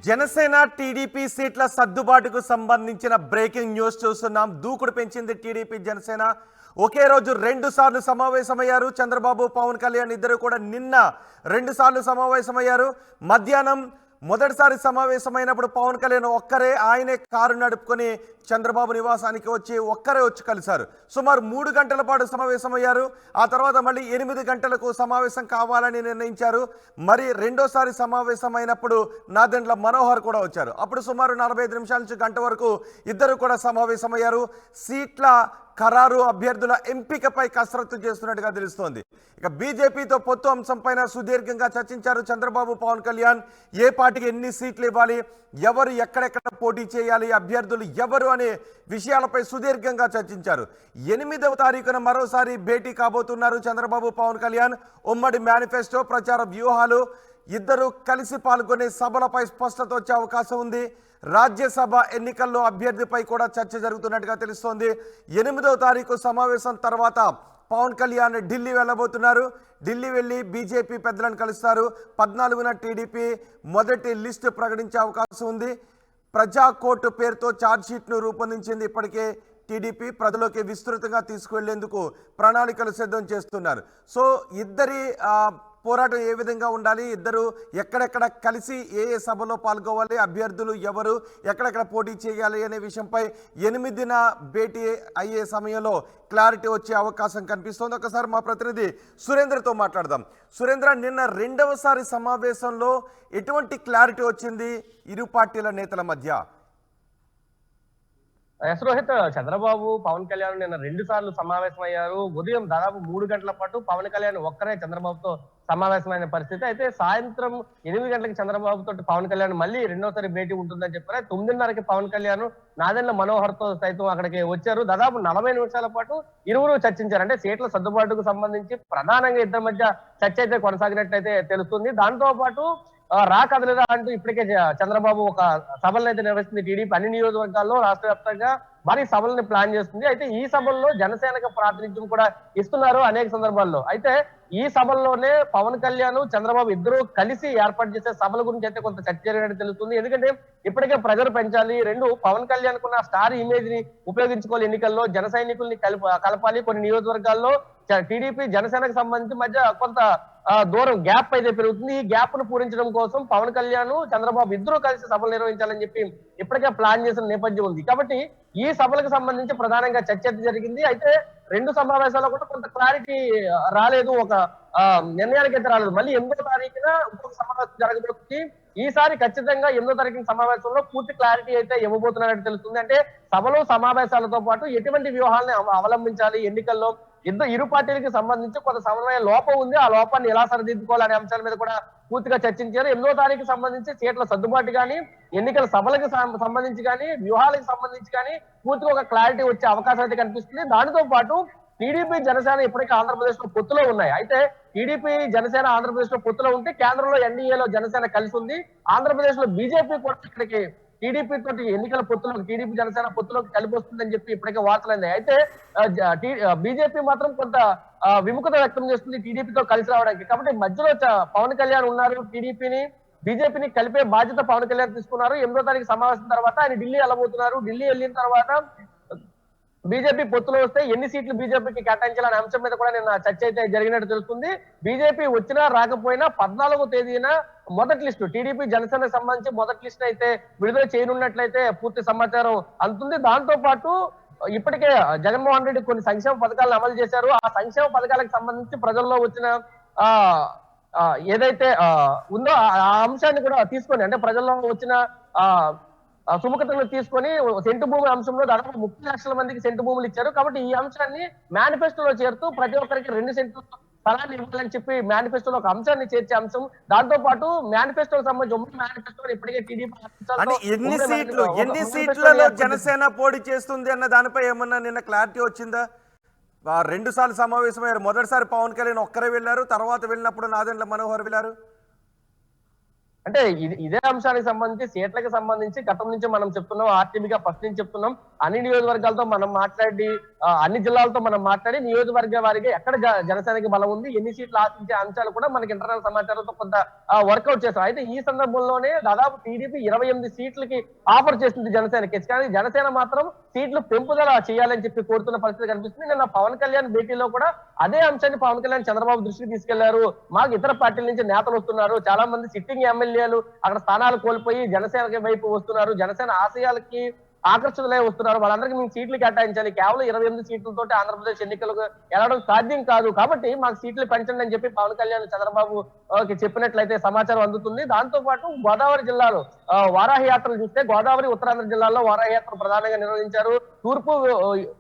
Janasena TDP సీట్ల సర్దుబాటుకు సంబంధించిన breaking news చూస్తున్నాం. దూకుడు పెంచింది టీడీపీ జనసేన. ఒకే రోజు రెండు సార్లు సమావేశమయ్యారు. చంద్రబాబు పవన్ కళ్యాణ్ ఇద్దరు కూడా నిన్న రెండు సార్లు సమావేశమయ్యారు. మధ్యాహ్నం మొదటిసారి సమావేశమైనప్పుడు పవన్ కళ్యాణ్ ఒక్కరే, ఆయనే కారు నడుపుకొని చంద్రబాబు నివాసానికి ఒక్కరే వచ్చి కలిశారు. సుమారు 3 గంటల పాటు సమావేశమయ్యారు. ఆ తర్వాత మళ్ళీ 8 గంటలకు సమావేశం కావాలని నిర్ణయించారు. మరి రెండోసారి సమావేశమైనప్పుడు నాదెండ్ల మనోహర్ కూడా వచ్చారు. అప్పుడు సుమారు 45 నిమిషాల నుంచి గంట వరకు ఇద్దరు కూడా సమావేశమయ్యారు. సీట్ల ఖరారు, అభ్యర్థుల ఎంపికపై కసరత్తు చేస్తున్నట్టుగా తెలుస్తోంది. ఇక బీజేపీతో పొత్తు అంశంపైన సుదీర్ఘంగా చర్చించారు చంద్రబాబు పవన్ కళ్యాణ్. ఏ పార్టీకి ఎన్ని సీట్లు ఇవ్వాలి, ఎవరు ఎక్కడెక్కడ పోటీ చేయాలి, అభ్యర్థులు ఎవరు అనే విషయాలపై సుదీర్ఘంగా చర్చించారు. 8వ తారీఖున మరోసారి భేటీ కాబోతున్నారు చంద్రబాబు పవన్ కళ్యాణ్. ఉమ్మడి మేనిఫెస్టో, ప్రచార వ్యూహాలు, ఇద్దరు కలిసి పాల్గొనే సభలపై స్పష్టత వచ్చే అవకాశం ఉంది. రాజ్యసభ ఎన్నికల్లో అభ్యర్థిపై కూడా చర్చ జరుగుతున్నట్టుగా తెలుస్తోంది. 8వ తారీఖు సమావేశం తర్వాత పవన్ కళ్యాణ్ ఢిల్లీ వెళ్ళబోతున్నారు. ఢిల్లీ వెళ్ళి బీజేపీ పెద్దలను కలుస్తారు. 14న టీడీపీ మొదటి లిస్టు ప్రకటించే అవకాశం ఉంది. ప్రజా కోర్టు పేరుతో ఛార్జ్షీట్ను రూపొందించింది. ఇప్పటికే టీడీపీ ప్రజలోకి విస్తృతంగా తీసుకువెళ్లేందుకు ప్రణాళికలు సిద్ధం చేస్తున్నారు. సో ఇద్దరి పోరాటం ఏ విధంగా ఉండాలి, ఇద్దరు ఎక్కడెక్కడ కలిసి ఏ సభలో పాల్గొవాలి, అభ్యర్థులు ఎవరు, ఎక్కడెక్కడ పోటీ చేయాలి అనే విషయంపై 8న భేటీ అయ్యే సమయంలో క్లారిటీ వచ్చే అవకాశం కనిపిస్తోంది. ఒకసారి మా ప్రతినిధి సురేంద్రతో మాట్లాడదాం. సురేంద్ర, నిన్న రెండవసారి సమావేశంలో ఎటువంటి క్లారిటీ వచ్చింది ఇరు పార్టీల నేతల మధ్య? రోహిత్, చంద్రబాబు పవన్ కళ్యాణ్ నిన్న 2 సార్లు సమావేశమయ్యారు. ఉదయం దాదాపు 3 గంటల పాటు పవన్ కళ్యాణ్ ఒక్కరే చంద్రబాబుతో సమావేశమైన పరిస్థితి. అయితే సాయంత్రం 8 గంటలకు చంద్రబాబుతో పవన్ కళ్యాణ్ మళ్ళీ రెండోసారి భేటీ ఉంటుందని చెప్పారు. 9:30కి పవన్ కళ్యాణ్ నాదెండ్ల మనోహర్ తో సైతం అక్కడికి వచ్చారు. దాదాపు 40 నిమిషాల పాటు ఇరువురు చర్చించారు. అంటే సీట్ల సర్దుబాటుకు సంబంధించి ప్రధానంగా ఇద్దరి మధ్య చర్చ అయితే కొనసాగినట్లయితే తెలుస్తుంది. దాంతో పాటు రా కదలరా అంటూ ఇప్పటికే చంద్రబాబు ఒక సభలను అయితే నిర్వహిస్తుంది. టీడీపీ అన్ని నియోజకవర్గాల్లో రాష్ట్ర వ్యాప్తంగా భారీ సభలను ప్లాన్ చేస్తుంది. అయితే ఈ సభల్లో జనసేనకు ప్రాతినిధ్యం కూడా ఇస్తున్నారు అనేక సందర్భాల్లో. అయితే ఈ సభల్లోనే పవన్ కళ్యాణ్, చంద్రబాబు ఇద్దరు కలిసి ఏర్పాటు చేసే సభల గురించి అయితే కొంత చర్చ జరిగినట్టు తెలుస్తుంది. ఎందుకంటే ఇప్పటికే ప్రజలు పెంచాలి, రెండు పవన్ కళ్యాణ్ కున్న స్టార్ ఇమేజ్ ని ఉపయోగించుకోవాలి, ఎన్నికల్లో జన సైనికుల్ని కలపాలి. కొన్ని నియోజకవర్గాల్లో టీడీపీ జనసేనకు సంబంధించి మధ్య కొంత దూరం గ్యాప్ అయితే పెరుగుతుంది. ఈ గ్యాప్ ను పూరించడం కోసం పవన్ కళ్యాణ్, చంద్రబాబు ఇద్దరు కలిసి సభలు నిర్వహించాలని చెప్పి ఇప్పటికే ప్లాన్ చేసిన నేపథ్యం ఉంది. కాబట్టి ఈ సభలకు సంబంధించి ప్రధానంగా చర్చ జరిగింది. అయితే 2 సమావేశాల్లో కూడా కొంత క్లారిటీ రాలేదు, ఒక నిర్ణయానికి అయితే రాలేదు. మళ్ళీ 8వ తారీఖున ఇంకొక సమావేశం జరగబోతుంది. ఈసారి ఖచ్చితంగా 8వ తారీఖు సమావేశంలో పూర్తి క్లారిటీ అయితే ఇవ్వబోతున్నట్టు తెలుస్తుంది. అంటే సభలు సమావేశాలతో పాటు ఎటువంటి వ్యూహాలను అవలంబించాలి, ఎన్నికల్లో ఇరు పార్టీలకు సంబంధించి కొంత సమన్వయ లోపం ఉంది, ఆ లోపాన్ని ఎలా సరిదిద్దుకోవాలనే అంశాల మీద కూడా పూర్తిగా చర్చించారు. 8వ తారీఖు సంబంధించి సీట్ల సర్దుబాటు కానీ, ఎన్నికల సభలకు సంబంధించి కానీ, వ్యూహాలకు సంబంధించి కానీ పూర్తిగా ఒక క్లారిటీ వచ్చే అవకాశం అయితే కనిపిస్తుంది. దానితో పాటు టీడీపీ జనసేన ఇప్పటికీ ఆంధ్రప్రదేశ్ లో పొత్తులో ఉన్నాయి. అయితే టీడీపీ జనసేన ఆంధ్రప్రదేశ్ లో పొత్తులో ఉంటే కేంద్రంలో ఎన్డీఏలో జనసేన కలిసి ఉంది. ఆంధ్రప్రదేశ్ లో బీజేపీ కూడా ఇక్కడికి టీడీపీ తోటి ఎన్నికల పొత్తులో టీడీపీ జనసేన పొత్తులోకి కలిపి వస్తుందని చెప్పి ఇప్పటికే వార్తలైంది. అయితే బీజేపీ మాత్రం కొంత విముఖత వ్యక్తం చేస్తుంది టీడీపీతో కలిసి రావడానికి. కాబట్టి మధ్యలో పవన్ కళ్యాణ్ ఉన్నారు, టీడీపీని బీజేపీని కలిపే బాధ్యత పవన్ కళ్యాణ్ తీసుకున్నారు. 8వ తారీఖు సమావేశం తర్వాత ఆయన ఢిల్లీ వెళ్ళబోతున్నారు. ఢిల్లీ వెళ్ళిన తర్వాత బీజేపీ పొత్తులో వస్తే ఎన్ని సీట్లు బీజేపీకి కేటాయించాలనే అంశం మీద కూడా నిన్న చర్చ అయితే జరిగినట్టు తెలుస్తుంది. బీజేపీ వచ్చినా రాకపోయినా 14వ తేదీన మొదటి లిస్టు టీడీపీ జనసేనకు సంబంధించి మొదటి లిస్ట్ అయితే విడుదల చేయనున్నట్లయితే పూర్తి సమాచారం అందుతుంది. దాంతో పాటు ఇప్పటికే జగన్మోహన్ రెడ్డి కొన్ని సంక్షేమ పథకాలను అమలు చేశారు. ఆ సంక్షేమ పథకాలకు సంబంధించి ప్రజల్లో వచ్చిన ఏదైతే ఉందో ఆ అంశాన్ని కూడా తీసుకొని, అంటే ప్రజల్లో వచ్చిన సుముఖతను తీసుకొని సెంటు భూమి అంశంలో దాదాపు 30 లక్షల మందికి సెంటు భూములు ఇచ్చారు. కాబట్టి ఈ అంశాన్ని మేనిఫెస్టోలో చేరుతూ ప్రతి ఒక్కరికి 2 సెంట్లు స్థలాన్ని ఇవ్వాలని చెప్పి మేనిఫెస్టోలో ఒక అంశాన్ని చేర్చే అంశం. దాంతో పాటు మేనిఫెస్టోకి సంబంధించి ఉమ్మడి మేనిఫెస్టో ఇప్పటికే టీడీపీ ఎన్ని సీట్లలో జనసేన పోటీ చేస్తుంది అన్న దానిపై ఏమన్నా నిన్న క్లారిటీ వచ్చిందా? 2 సార్లు సమావేశమయ్యారు. మొదటిసారి పవన్ కళ్యాణ్ ఒక్కరే వెళ్ళారు, తర్వాత వెళ్ళినప్పుడు నాదెండ్ల మనోహర్ వెళ్ళారు. అంటే ఇదే అంశానికి సంబంధించి సీట్లకు సంబంధించి గతం నుంచి మనం చెప్తున్నాం, ఆర్టీబీగా ఫస్ట్ నుంచి చెప్తున్నాం. అన్ని నియోజకవర్గాలతో మనం మాట్లాడి అన్ని జిల్లాలతో మనం మాట్లాడి నియోజకవర్గ వారికి ఎక్కడ జనసేనకి బలం ఉంది, ఎన్ని సీట్లు ఆశించే అంశాలు కూడా మనకి ఇంటర్నల్ సమాచారంతో కొంత వర్కౌట్ చేస్తాం. అయితే ఈ సందర్భంలోనే దాదాపు టీడీపీ 28 సీట్లకి ఆఫర్ చేసింది జనసేనకి. కానీ జనసేన మాత్రం సీట్లు పెంపుదల చేయాలని చెప్పి కోరుతున్న పరిస్థితి కనిపిస్తుంది. నిన్న పవన్ కళ్యాణ్ భేటీలో కూడా అదే అంశాన్ని పవన్ కళ్యాణ్ చంద్రబాబు దృష్టికి తీసుకెళ్లారు. మాకు ఇతర పార్టీల నుంచి నేతలు వస్తున్నారు, చాలా మంది సిట్టింగ్ ఎమ్మెల్యేలు అక్కడ స్థానాలు కోల్పోయి జనసేన వైపు వస్తున్నారు, జనసేన ఆశయాలకి ఆకర్షితులై వస్తున్నారు, వాళ్ళందరికీ మేము సీట్లు కేటాయించాలి, కేవలం 28 సీట్లతో ఆంధ్రప్రదేశ్ ఎన్నికలకు వెళ్ళడం సాధ్యం కాదు, కాబట్టి మాకు సీట్లు పెంచండి అని చెప్పి పవన్ కళ్యాణ్ చంద్రబాబు చెప్పినట్లయితే సమాచారం అందుతుంది. దాంతో పాటు గోదావరి జిల్లాలో వారాహి యాత్రలు చూస్తే గోదావరి ఉత్తరాంధ్ర జిల్లాలో వారాహి యాత్ర ప్రధానంగా నిర్వహించారు.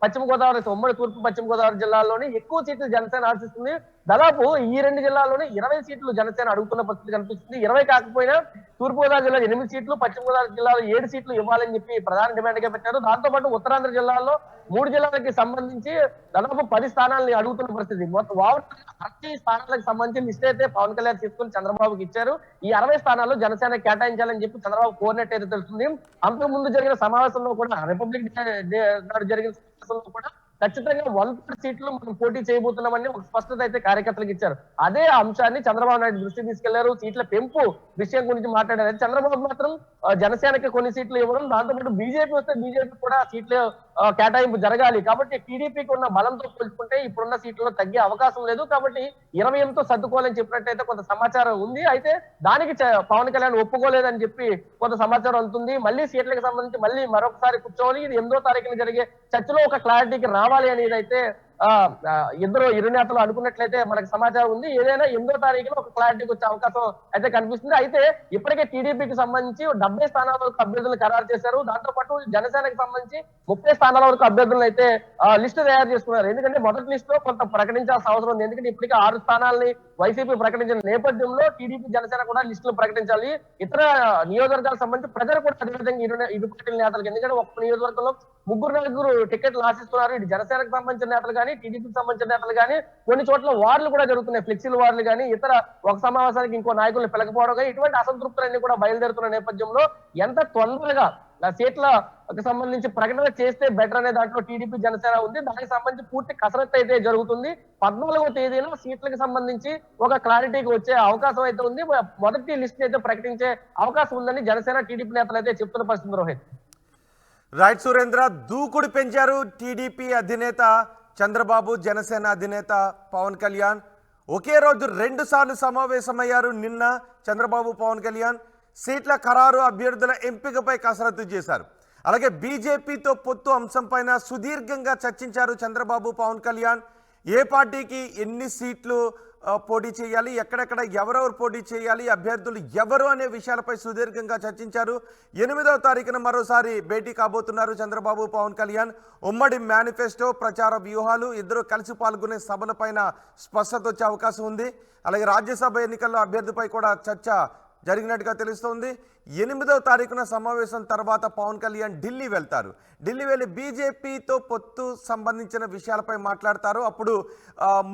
పశ్చిమ గోదావరి ఉమ్మడి తూర్పు పశ్చిమ గోదావరి జిల్లాల్లోనే ఎక్కువ సీట్లు జనసేన ఆశిస్తుంది. దాదాపు ఈ 2 జిల్లాల్లోనే 20 సీట్లు జనసేన అడుగుతున్న పరిస్థితి కనిపిస్తుంది. 20 కాకపోయినా తూర్పు గోదావరి జిల్లా 8 సీట్లు, పశ్చిమ గోదావరి జిల్లాలో 7 సీట్లు ఇవ్వాలని చెప్పి ప్రధాన డిమాండ్ గా పెట్టారు. దాంతో పాటు ఉత్తరాంధ్ర జిల్లాలో 3 జిల్లాలకి సంబంధించి దాదాపు 10 స్థానాలను అడుగుతున్న పరిస్థితి. మొత్తం 60 స్థానాలకు సంబంధించి లిస్ట్ అయితే పవన్ కళ్యాణ్ తీసుకుని చంద్రబాబుకి ఇచ్చారు. ఈ 60 స్థానాల్లో జనసేన కేటాయించాలని చెప్పి చంద్రబాబు కోరినట్టు అయితే తెలుస్తుంది. అంతకు ముందు జరిగిన సమావేశంలో కూడా రిపబ్లిక్ డే నాడు జరిగిన సమావేశంలో కూడా ఖచ్చితంగా 100 సీట్లు మనం పోటీ చేయబోతున్నామని ఒక స్పష్టత అయితే కార్యకర్తలకు ఇచ్చారు. అదే అంశాన్ని చంద్రబాబు నాయుడు దృష్టికి తీసుకెళ్లారు. సీట్ల పెంపు విషయం గురించి మాట్లాడారు. చంద్రబాబు మాత్రం జనసేనకి కొన్ని సీట్లు ఇవ్వడం, దాంతోపాటు బీజేపీ వస్తే బీజేపీ కూడా సీట్లు కేటాయింపు జరగాలి, కాబట్టి టీడీపీకి ఉన్న బలంతో పోల్చుకుంటే ఇప్పుడున్న సీట్లలో తగ్గే అవకాశం లేదు, కాబట్టి 28తో సర్దుకోవాలని చెప్పినట్టయితే కొంత సమాచారం ఉంది. అయితే దానికి పవన్ కళ్యాణ్ ఒప్పుకోలేదని చెప్పి కొంత సమాచారం అందుతుంది. మళ్ళీ సీట్లకు సంబంధించి మళ్ళీ మరొకసారి కూర్చోవాలి, ఇది 8వ తారీఖున జరిగే చర్చలో ఒక క్లారిటీకి రావాలి అనేది అయితే ఇరు నేతలు అనుకున్నట్లయితే మనకు సమాచారం ఉంది. ఏదైనా 8వ తారీఖున ఒక క్లారిటీకి వచ్చే అవకాశం అయితే కనిపిస్తుంది. అయితే ఇప్పటికే టీడీపీకి సంబంధించి 70 స్థానాల వరకు అభ్యర్థులను ఖరారు చేశారు. దాంతో పాటు జనసేనకి సంబంధించి 30 స్థానాల వరకు అభ్యర్థులను అయితే లిస్టు తయారు చేసుకున్నారు. ఎందుకంటే మొదటి లిస్ట్ లో కొంత ప్రకటించాల్సిన అవసరం ఉంది. ఎందుకంటే ఇప్పటికే 6 స్థానాలని వైసీపీ ప్రకటించిన నేపథ్యంలో టీడీపీ జనసేన కూడా లిస్టులు ప్రకటించాలి. ఇతర నియోజకవర్గాలకు సంబంధించి ప్రజలు కూడా అదేవిధంగా ఇరు పార్టీల నేతలకు, ఎందుకంటే ఒక్క నియోజకవర్గంలో 3-4 టికెట్లు ఆశిస్తున్నారు. ఇటు జనసేనకు సంబంధించిన నేతలు కానీ, టీడీపీకి సంబంధించిన నేతలు కానీ, కొన్ని చోట్ల వార్లు కూడా జరుగుతున్నాయి, ఫ్లెక్సీల వార్లు కానీ, ఇతర ఒక సమావేశానికి ఇంకో నాయకులను పిలకపోవడం కానీ, ఇటువంటి అసంతృప్తులన్నీ కూడా బయలుదేరుతున్న నేపథ్యంలో ఎంత తొందరగా సీట్లకు సంబంధించి ప్రకటన చేస్తే బెటర్ అనే దాంట్లో టీడీపీ జనసేన ఉంది. దానికి సంబంధించి పూర్తి కసరత్తు అయితే జరుగుతుంది. 14వ తేదీన సీట్లకు సంబంధించి ఒక క్లారిటీకి వచ్చే అవకాశం అయితే ఉంది. మొదటి లిస్ట్ అయితే ప్రకటించే అవకాశం ఉందని జనసేన టీడీపీ నేతలు అయితే చెప్తున్న పరిస్థితి. రోహిత్. రైట్ సురేంద్ర, దూకుడు పెంచారు టీడీపీ అధినేత చంద్రబాబు, జనసేన అధినేత పవన్ కళ్యాణ్. ఒకే రోజు 2 సార్లు సమావేశమయ్యారు. నిన్న చంద్రబాబు, పవన్ కళ్యాణ్ సీట్ల ఖరారు, అభ్యర్థుల ఎంపికపై కసరత్తు చేశారు. అలాగే బీజేపీతో పొత్తు అంశంపైన సుదీర్ఘంగా చర్చించారు చంద్రబాబు, పవన్ కళ్యాణ్. ఏ పార్టీకి ఎన్ని సీట్లు పోటీ చేయాలి, ఎక్కడెక్కడ ఎవరెవరు పోటీ చేయాలి, అభ్యర్థులు ఎవరు అనే విషయాలపై సుదీర్ఘంగా చర్చించారు. 8వ తారీఖున మరోసారి భేటీ కాబోతున్నారు చంద్రబాబు, పవన్ కళ్యాణ్. ఉమ్మడి మేనిఫెస్టో, ప్రచార వ్యూహాలు, ఇద్దరు కలిసి పాల్గొనే సభలపైన స్పష్టత వచ్చే అవకాశం ఉంది. అలాగే రాజ్యసభ ఎన్నికల్లో అభ్యర్థిపై కూడా చర్చ జరిగినట్టుగా తెలుస్తోంది. 8వ తారీఖున సమావేశం తర్వాత పవన్ కళ్యాణ్ ఢిల్లీ వెళ్తారు. ఢిల్లీ వెళ్ళి బీజేపీతో పొత్తు సంబంధించిన విషయాలపై మాట్లాడతారు. అప్పుడు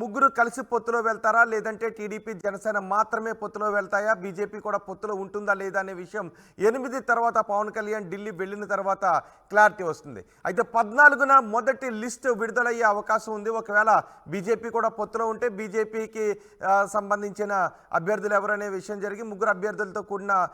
ముగ్గురు కలిసి పొత్తులో వెళ్తారా, లేదంటే టీడీపీ, జనసేన మాత్రమే పొత్తులో వెళ్తాయా, బీజేపీ కూడా పొత్తులో ఉంటుందా లేదా అనే విషయం 8 తర్వాత పవన్ కళ్యాణ్ ఢిల్లీ వెళ్ళిన తర్వాత క్లారిటీ వస్తుంది. అయితే 14న మొదటి లిస్టు విడుదలయ్యే అవకాశం ఉంది. ఒకవేళ బీజేపీ కూడా పొత్తులో ఉంటే బీజేపీకి సంబంధించిన అభ్యర్థులు ఎవరనే విషయం జరిగి ముగ్గురు అభ్యర్థులతో కూడిన